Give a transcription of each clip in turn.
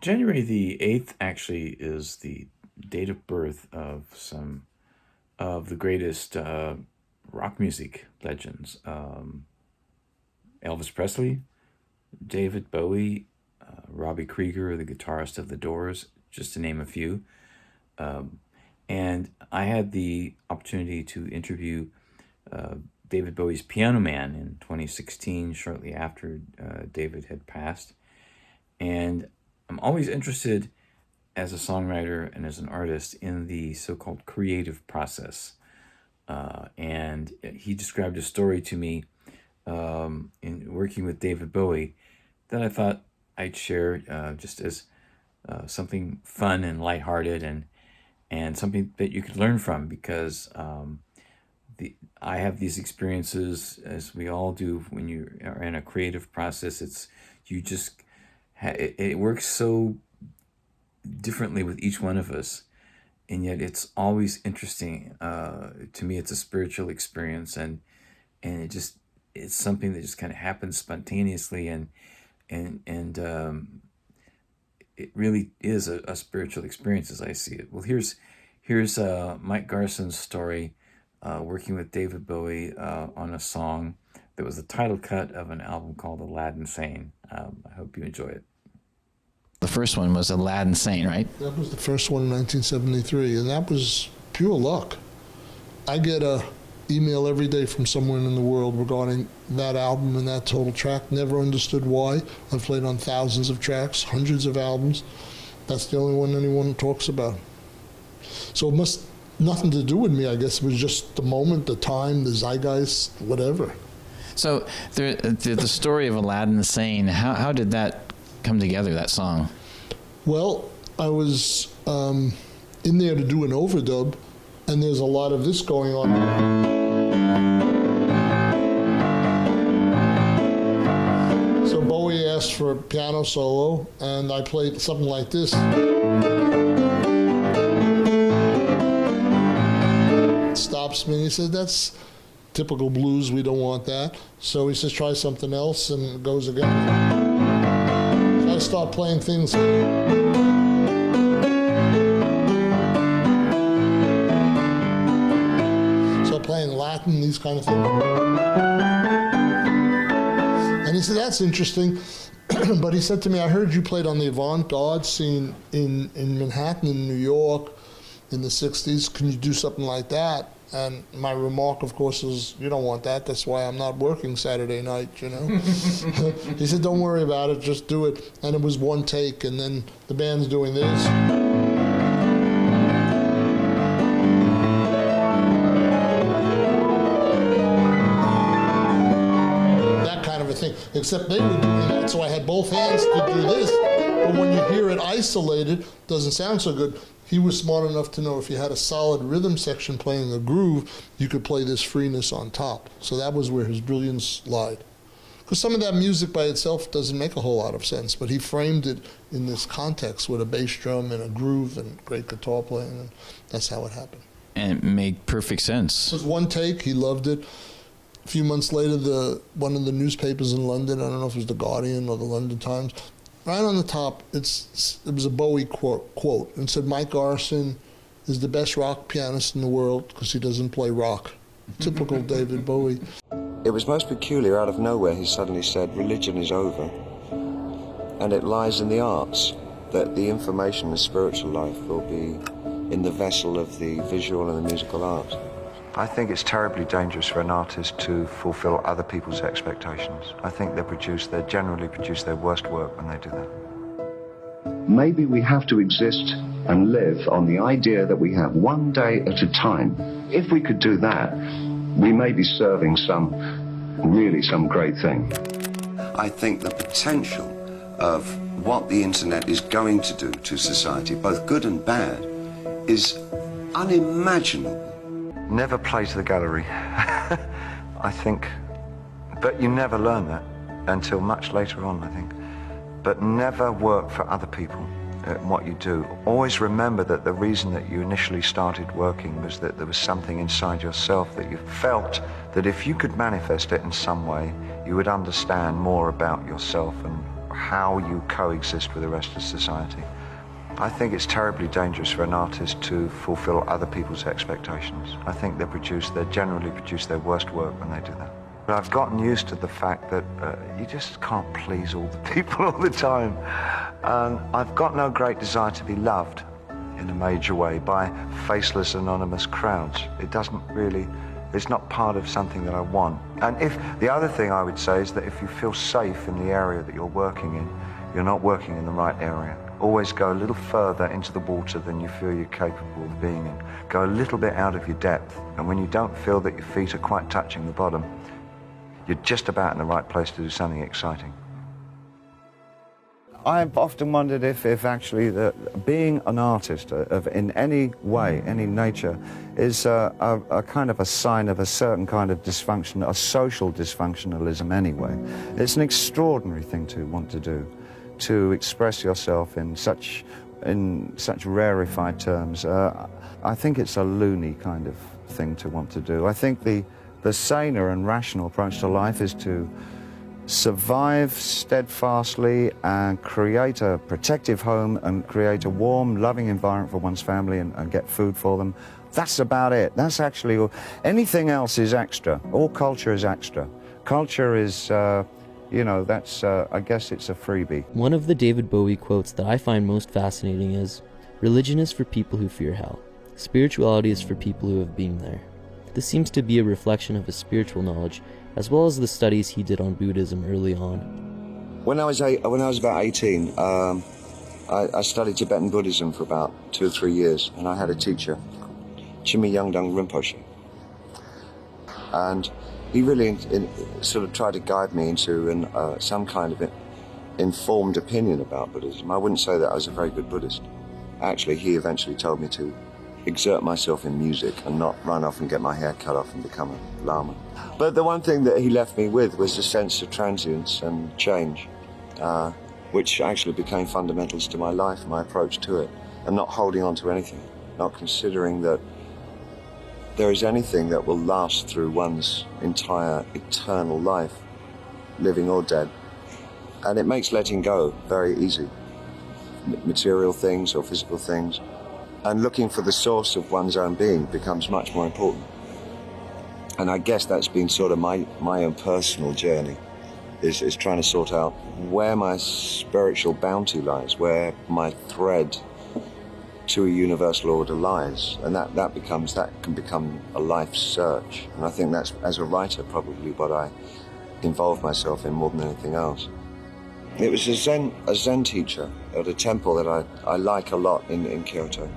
January the 8th actually is the date of birth of some of the greatest rock music legends. Elvis Presley, David Bowie, Robbie Krieger, the guitarist of The Doors, just to name a few. And I had the opportunity to interview David Bowie's Piano Man in 2016, shortly after David had passed. And I'm always interested as a songwriter and as an artist in the so-called creative process. And he described a story to me in working with David Bowie that I thought I'd share just as something fun and lighthearted and something that you could learn from, because I have these experiences, as we all do, when you are in a creative process. It works so differently with each one of us, and yet it's always interesting. To me, it's a spiritual experience, and it's something that just kind of happens spontaneously, and it really is a spiritual experience as I see it. Well, here's Mike Garson's story, working with David Bowie on a song that was the title cut of an album called Aladdin Sane. I hope you enjoy it. The first one was Aladdin Sane, right? That was the first one in 1973, and that was pure luck. I get a email every day from somewhere in the world regarding that album and that total track. Never understood why. I've played on thousands of tracks, hundreds of albums. That's the only one anyone talks about. So it must nothing to do with me, I guess. It was just the moment, the time, the zeitgeist, whatever. So the story of Aladdin Sane, how did that come together, that song? Well, I was in there to do an overdub, and there's a lot of this going on. So Bowie asked for a piano solo, and I played something like this. It stops me, and he said, "That's typical blues, we don't want that." So he says, "Try something else," and it goes again. I start playing things. So playing Latin, these kind of things. And he said, "That's interesting." But he said to me, "I heard you played on the avant-garde scene in Manhattan, in New York, in the 60s. Can you do something like that?" And my remark, of course, is, "You don't want that. That's why I'm not working Saturday night, you know." He said, "Don't worry about it. Just do it." And it was one take, and then the band's doing this. That kind of a thing. Except they were doing that, so I had both hands to do this. But when you hear it isolated, it doesn't sound so good. He was smart enough to know if you had a solid rhythm section playing a groove, you could play this freeness on top. So that was where his brilliance lied. Because some of that music by itself doesn't make a whole lot of sense, but he framed it in this context with a bass drum and a groove and great guitar playing, and that's how it happened. And it made perfect sense. It was one take, he loved it. A few months later, one of the newspapers in London, I don't know if it was the Guardian or the London Times, right on the top, it was a Bowie quote, and said, "Mike Garson is the best rock pianist in the world because he doesn't play rock." Typical David Bowie. It was most peculiar. Out of nowhere, he suddenly said, "Religion is over, and it lies in the arts, that the information and spiritual life will be in the vessel of the visual and the musical arts." I think it's terribly dangerous for an artist to fulfill other people's expectations. I think they generally produce their worst work when they do that. Maybe we have to exist and live on the idea that we have one day at a time. If we could do that, we may be serving some great thing. I think the potential of what the internet is going to do to society, both good and bad, is unimaginable. Never play to the gallery. I think, but you never learn that until much later on, I think. But never work for other people at what you do. Always remember that the reason that you initially started working was that there was something inside yourself that you felt that if you could manifest it in some way, you would understand more about yourself and how you coexist with the rest of society. I think it's terribly dangerous for an artist to fulfill other people's expectations. I think they generally produce their worst work when they do that. But I've gotten used to the fact that you just can't please all the people all the time. And I've got no great desire to be loved in a major way by faceless, anonymous crowds. It's not part of something that I want. And the other thing I would say is that if you feel safe in the area that you're working in, you're not working in the right area. Always go a little further into the water than you feel you're capable of being in. Go a little bit out of your depth. And when you don't feel that your feet are quite touching the bottom, you're just about in the right place to do something exciting. I've often wondered if actually being an artist in any way, any nature, is a kind of a sign of a certain kind of dysfunction, a social dysfunctionalism anyway. It's an extraordinary thing to want to do, to express yourself in such rarefied terms. I think it's a loony kind of thing to want to do. I think the saner and rational approach to life is to survive steadfastly and create a protective home and create a warm, loving environment for one's family and get food for them. That's about it. That's actually all. Anything else is extra. All culture is extra. Culture is, that's, I guess it's a freebie. One of the David Bowie quotes that I find most fascinating is, "Religion is for people who fear hell. Spirituality is for people who have been there." This seems to be a reflection of his spiritual knowledge, as well as the studies he did on Buddhism early on. When I was about 18, I studied Tibetan Buddhism for about 2 or 3 years, and I had a teacher, Chimi Yangdang Rinpoche. And he really sort of tried to guide me into some kind of informed opinion about Buddhism. I wouldn't say that I was a very good Buddhist. Actually, he eventually told me to exert myself in music and not run off and get my hair cut off and become a lama. But the one thing that he left me with was a sense of transience and change, which actually became fundamentals to my life, my approach to it, and not holding on to anything, not considering that there is anything that will last through one's entire eternal life, living or dead. And it makes letting go very easy, material things or physical things. And looking for the source of one's own being becomes much more important. And I guess that's been sort of my own personal journey, is trying to sort out where my spiritual bounty lies, where my thread to a universal order lies. And that can become a life search. And I think that's, as a writer, probably what I involve myself in more than anything else. It was a Zen teacher at a temple that I like a lot in Kyoto.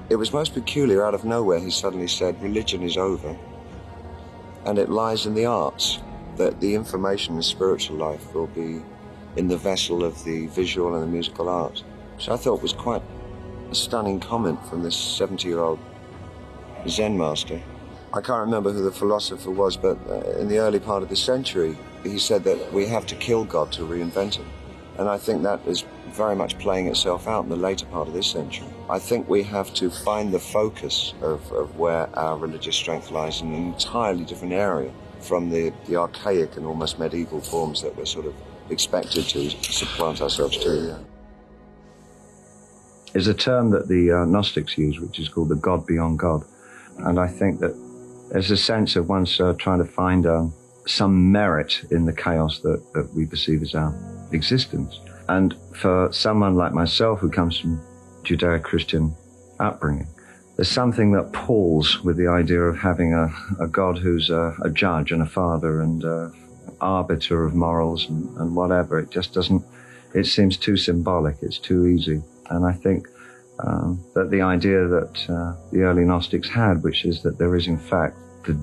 It was most peculiar. Out of nowhere, he suddenly said, "Religion is over, and it lies in the arts, that the information in spiritual life will be in the vessel of the visual and the musical arts." So I thought it was quite a stunning comment from this 70-year-old Zen master. I can't remember who the philosopher was, but in the early part of the century, he said that we have to kill God to reinvent him. And I think that is very much playing itself out in the later part of this century. I think we have to find the focus of where our religious strength lies in an entirely different area from the archaic and almost medieval forms that we're sort of expected to supplant ourselves to. Yeah. There's a term that the Gnostics use, which is called the God beyond God. And I think that there's a sense of one's trying to find some merit in the chaos that we perceive as our existence. And for someone like myself who comes from Judeo-Christian upbringing, there's something that pulls with the idea of having a God who's a judge and a father and arbiter of morals and whatever. It just doesn't, it seems too symbolic, it's too easy. And I think that the idea that the early Gnostics had, which is that there is in fact the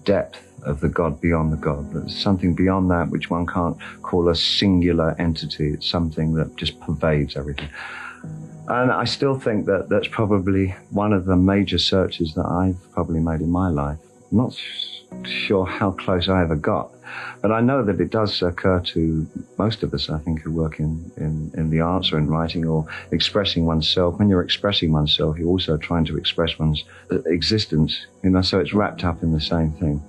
depth of the God beyond the God. There's something beyond that which one can't call a singular entity. It's something that just pervades everything. And I still think that that's probably one of the major searches that I've probably made in my life. I'm not sure how close I ever got, but I know that it does occur to most of us, I think, who work in the arts or in writing or expressing oneself. When you're expressing oneself, you're also trying to express one's existence, so it's wrapped up in the same thing.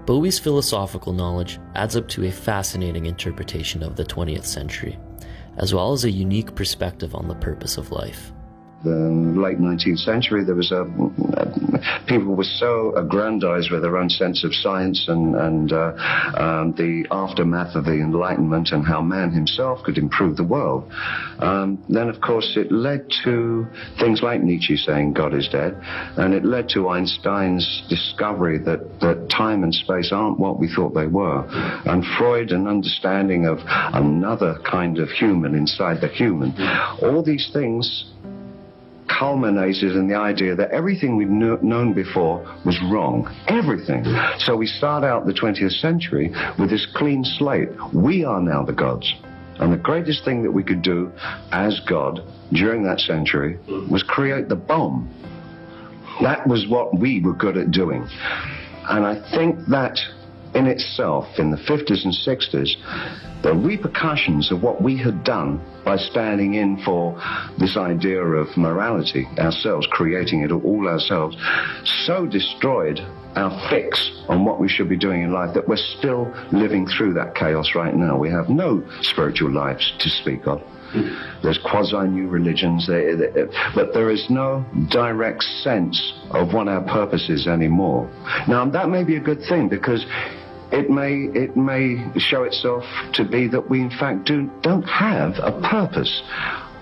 Bowie's philosophical knowledge adds up to a fascinating interpretation of the 20th century, as well as a unique perspective on the purpose of life. The late 19th century, there was people were so aggrandized with their own sense of science and the aftermath of the Enlightenment and how man himself could improve the world. Then, of course, it led to things like Nietzsche saying God is dead, and it led to Einstein's discovery that time and space aren't what we thought they were, and Freud an understanding of another kind of human inside the human. All these things culminated in the idea that everything we'd known before was wrong. Everything. So we start out the 20th century with this clean slate. We are now the gods. And the greatest thing that we could do as God during that century was create the bomb. That was what we were good at doing. And I think that in itself, in the 50s and 60s, the repercussions of what we had done by standing in for this idea of morality ourselves, creating it all ourselves, so destroyed our fix on what we should be doing in life that we're still living through that chaos right now. We have no spiritual lives to speak of. There's quasi-new religions, but there is no direct sense of what our purpose is anymore. Now, that may be a good thing, because it may show itself to be that we in fact don't have a purpose.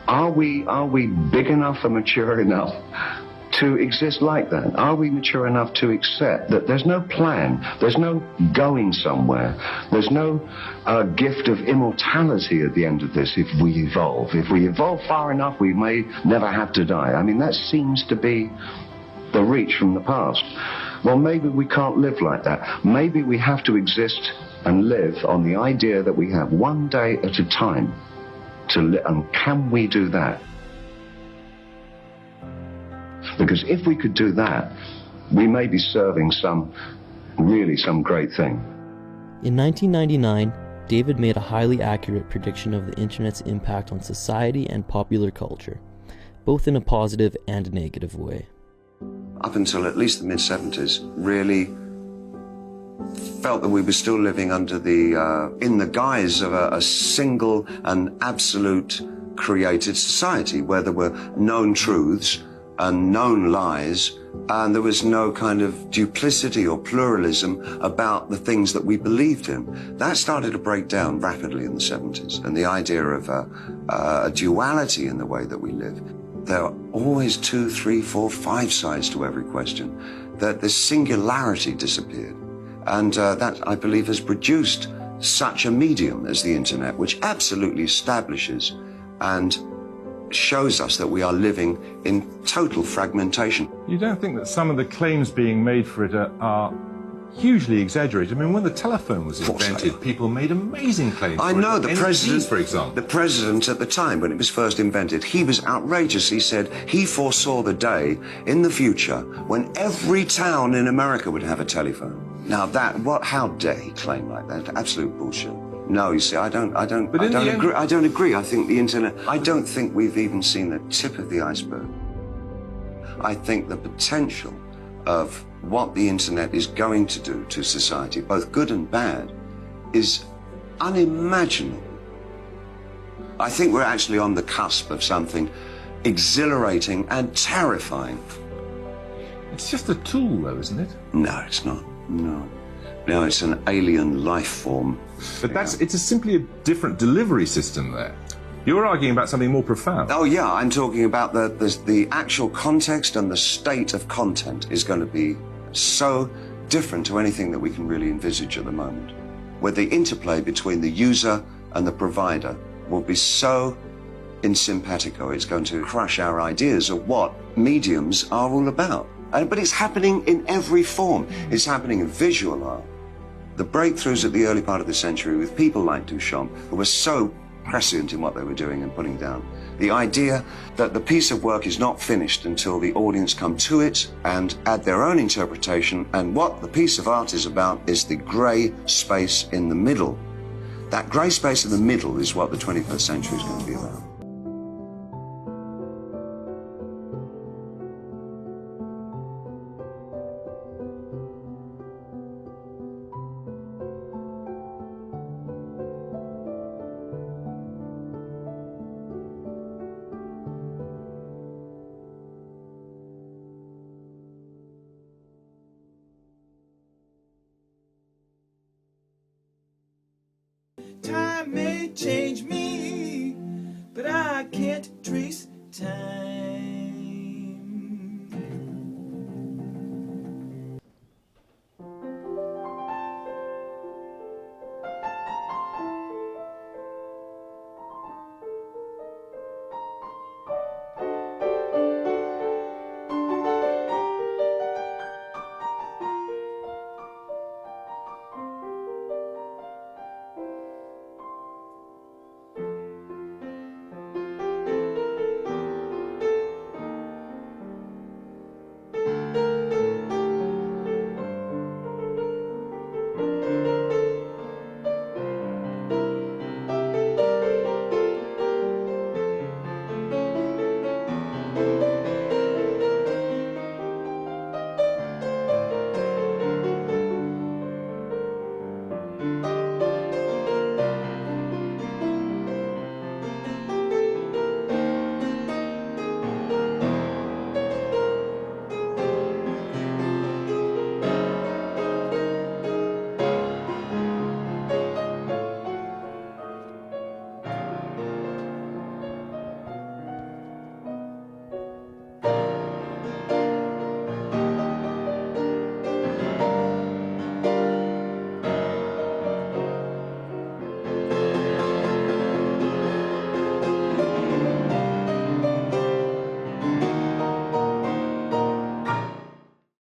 Are we big enough and mature enough to exist like that? Are we mature enough to accept that there's no plan, there's no going somewhere, there's no gift of immortality at the end of this if we evolve? If we evolve far enough, we may never have to die. I mean, that seems to be the reach from the past. Well, maybe we can't live like that. Maybe we have to exist and live on the idea that we have one day at a time to live. And can we do that? Because if we could do that, we may be serving some great thing. In 1999, David made a highly accurate prediction of the internet's impact on society and popular culture, both in a positive and negative way. Up until at least the mid-70s, really felt that we were still living under in the guise of a single and absolute created society where there were known truths and known lies, and there was no kind of duplicity or pluralism about the things that we believed in. That started to break down rapidly in the 70s, and the idea of a duality in the way that we live. There are always 2, 3, 4, 5 sides to every question, that the singularity disappeared. And that, I believe, has produced such a medium as the internet, which absolutely establishes and shows us that we are living in total fragmentation. You don't think that some of the claims being made for it are hugely exaggerated? I mean, when the telephone was invented, people made amazing claims. I know, the president, for example. The president at the time, when it was first invented, he was outrageous. He said he foresaw the day in the future when every town in America would have a telephone. Now how dare he claim like that? Absolute bullshit. No, you see, I don't agree. I think the internet, I don't think we've even seen the tip of the iceberg. I think the potential of what the internet is going to do to society, both good and bad, is unimaginable. I think we're actually on the cusp of something exhilarating and terrifying. It's just a tool, though, isn't it? No, it's not. No. No, it's an alien life form. But it's simply a different delivery system there. You're arguing about something more profound. Oh, yeah, I'm talking about the actual context, and the state of content is going to be so different to anything that we can really envisage at the moment, where the interplay between the user and the provider will be so in simpatico, it's going to crush our ideas of what mediums are all about. But it's happening in every form. It's happening in visual art. The breakthroughs at the early part of the century with people like Duchamp, who were so prescient in what they were doing and putting down. The idea that the piece of work is not finished until the audience come to it and add their own interpretation, and what the piece of art is about is the grey space in the middle. That grey space in the middle is what the 21st century is going to be about. may change me, but I can't trace time.